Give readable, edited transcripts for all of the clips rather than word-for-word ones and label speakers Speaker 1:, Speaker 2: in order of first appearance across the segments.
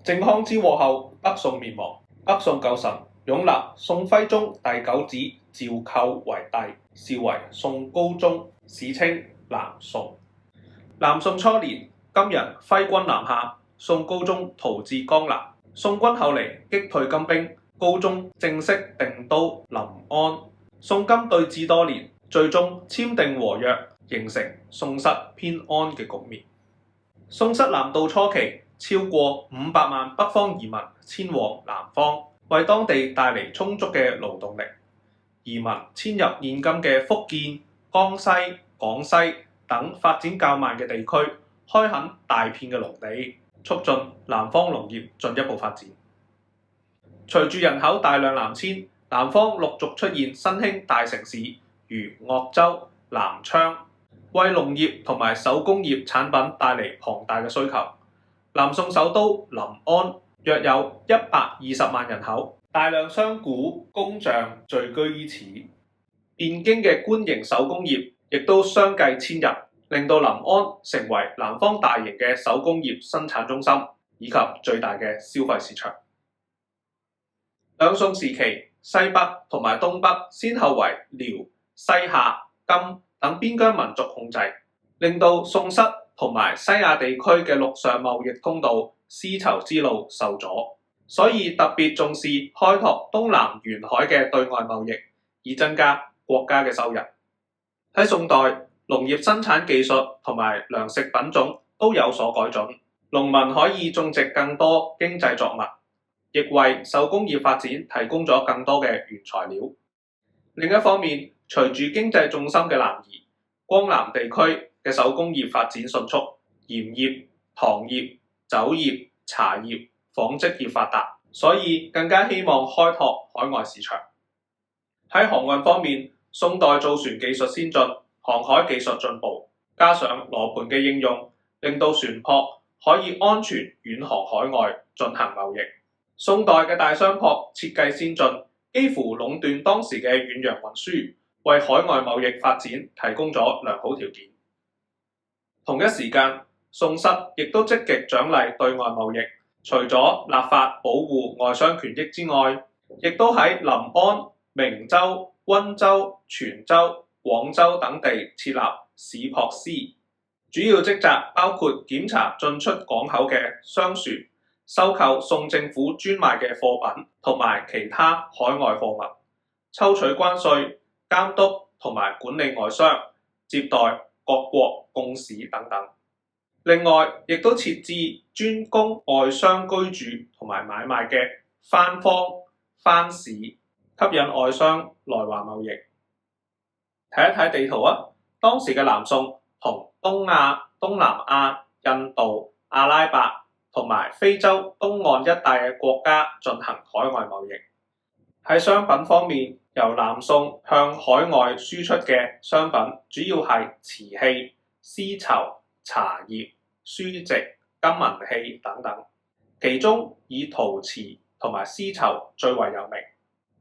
Speaker 1: 靖康之禍後，北宋滅亡，北宋舊臣擁立宋徽宗第九子趙構為帝，是為宋高宗，史稱南宋。南宋初年，金人揮軍南下，宋高宗逃至江南。宋軍後嚟擊退金兵，高宗正式定都臨安。宋金對峙多年，最終簽訂和約，形成宋室偏安嘅局面。宋室南渡初期，超過500萬北方移民遷往南方，為當地帶嚟充足嘅勞動力。移民遷入現今嘅福建、江西、廣西等發展較慢嘅地區，開墾大片嘅農地，促進南方農業進一步發展。隨住人口大量南遷，南方陸續出現新興大城市，如鄂州、南昌，為農業同埋手工業產品帶嚟龐大嘅需求。南宋首都臨安約有120萬人口，大量商賈工匠聚居於此。汴京嘅官營手工業亦都相繼遷入，令到臨安成為南方大型嘅手工業生產中心，以及最大嘅消費市場。兩宋時期，西北同埋東北先後為遼、西夏、金等邊疆民族控制，令到宋室同埋西亞地區嘅陸上貿易通道絲綢之路受阻，所以特別重視開拓東南沿海嘅對外貿易，以增加國家嘅收入。喺宋代，農業生產技術同埋糧食品種都有所改進，農民可以種植更多經濟作物，亦為手工業發展提供咗更多嘅原材料。另一方面，隨住經濟重心嘅南移，江南地區嘅手工業發展迅速，鹽業、糖業、酒業、茶業、紡織業發達，所以更加希望開拓海外市場。喺航運方面，宋代造船技術先進，航海技術進步，加上羅盤嘅應用，令到船舶可以安全遠航海外進行貿易。宋代嘅大商舶設計先進，幾乎壟斷當時嘅遠洋運輸，為海外貿易發展提供咗良好條件。同一時間，宋室亦都積極獎勵對外貿易，除咗立法保護外商權益之外，亦都喺臨安、明州、溫州、泉州、廣州等地設立市舶司，主要職責包括檢查進出港口嘅商船，收購宋政府專賣嘅貨品同埋其他海外貨物，抽取關稅、監督同埋管理外商，接待各國公使等等。另外，亦都設置專供外商居住同埋買賣嘅番坊、番市，吸引外商來華貿易。睇一睇地圖啊，當時嘅南宋同東亞、東南亞、印度、阿拉伯同埋非洲東岸一帶嘅國家進行海外貿易。喺商品方面，由南宋向海外輸出嘅商品主要係瓷器、絲綢、茶葉、書籍、金銀器等等，其中以陶瓷同埋絲綢最為有名。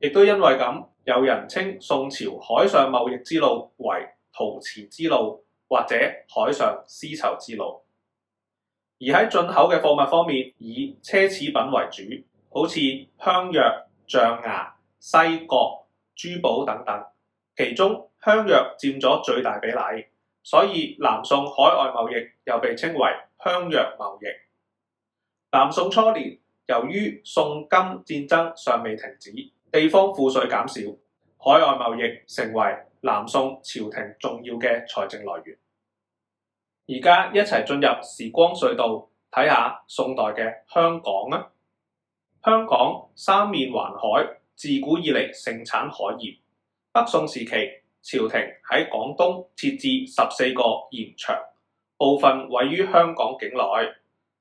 Speaker 1: 亦都因為咁，有人稱宋朝海上貿易之路為陶瓷之路或者海上絲綢之路。而喺進口嘅貨物方面，以奢侈品為主，好似香藥、象牙、西角、珠寶等等，其中香藥佔咗最大比例，所以南宋海外貿易又被稱為香藥貿易。南宋初年，由於宋金戰爭尚未停止，地方賦稅減少，海外貿易成為南宋朝廷重要嘅財政來源。而家一齊進入時光隧道，睇下宋代嘅香港啊！香港三面環海，自古以嚟盛產海鹽。北宋時期，朝廷喺廣東設置14個鹽場，部分位於香港境內。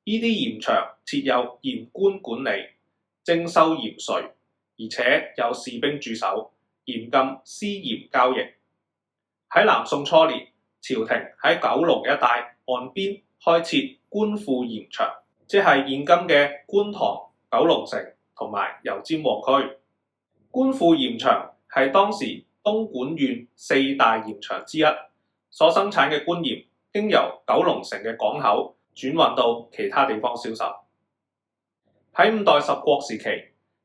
Speaker 1: 呢啲鹽場設有鹽官管理，徵收鹽稅，而且有士兵駐守，嚴禁私鹽交易。喺南宋初年，朝廷喺九龍一帶岸邊開設官庫鹽場，即係現今嘅觀塘、九龍城同埋油尖旺區。官庫鹽場係當時東莞縣4大鹽場之一，所生產嘅官鹽經由九龍城嘅港口轉運到其他地方銷售。喺五代十國時期，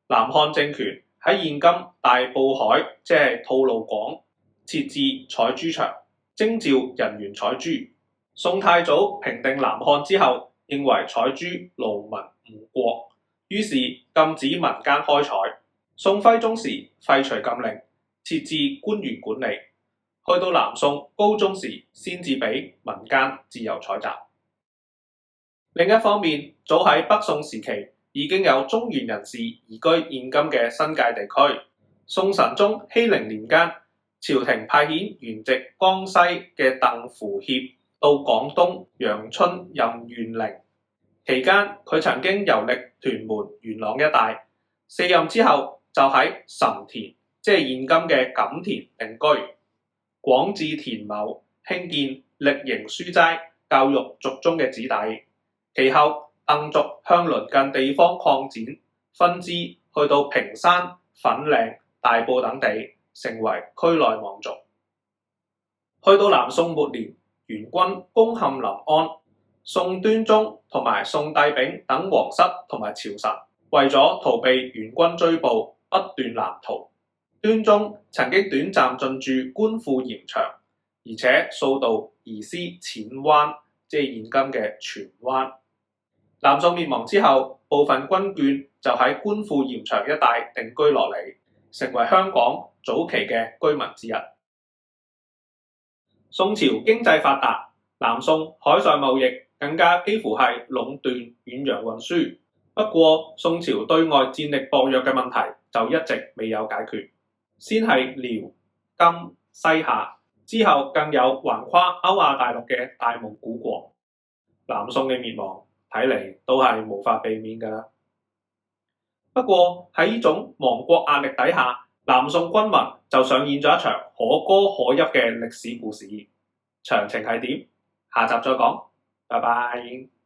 Speaker 1: 南漢政權喺現今大埔海即係吐露港設置採珠場，徵召人員採珠。宋太祖平定南漢之後，認為採珠勞民誤國，於是禁止民間開採。宋徽宗時廢除禁令，設置官員管理。去到南宋高宗時，先至俾民間自由採集。另一方面，早喺北宋時期已經有中原人士移居現今嘅新界地區。宋神宗熙寧年間，朝廷派遣原籍江西嘅鄧符協到廣東陽春任縣令，期間佢曾經遊歷屯門、元朗一帶。卸任之後就喺岑田，即係現今嘅錦田定居，廣置田畝，興建力營書齋，教育族中嘅子弟。其後鄧族向鄰近地方擴展，分支去到屏山、粉嶺、大埔等地，成為區內望族。去到南宋末年，元軍攻陷臨安，宋端宗同埋宋帝昺等皇室同埋朝臣為咗逃避元軍追捕，不斷南逃。端宗曾經短暫進駐官富鹽場，而且數度移師淺灣，即係現今嘅荃灣。南宋滅亡之後，部分軍眷就喺官富鹽場一帶定居落嚟，成為香港早期嘅居民之一。宋朝經濟發達，南宋海上貿易更加幾乎係壟斷遠洋運輸。不過，宋朝對外戰力薄弱嘅問題就一直未有解決。先係遼、金、西夏，之後更有橫跨歐亞大陸嘅大蒙古國。南宋嘅滅亡睇嚟都係無法避免㗎啦。不過喺呢種亡國壓力底下，南宋軍民就上演咗一場可歌可泣嘅歷史故事。詳情係點？下集再講。拜拜。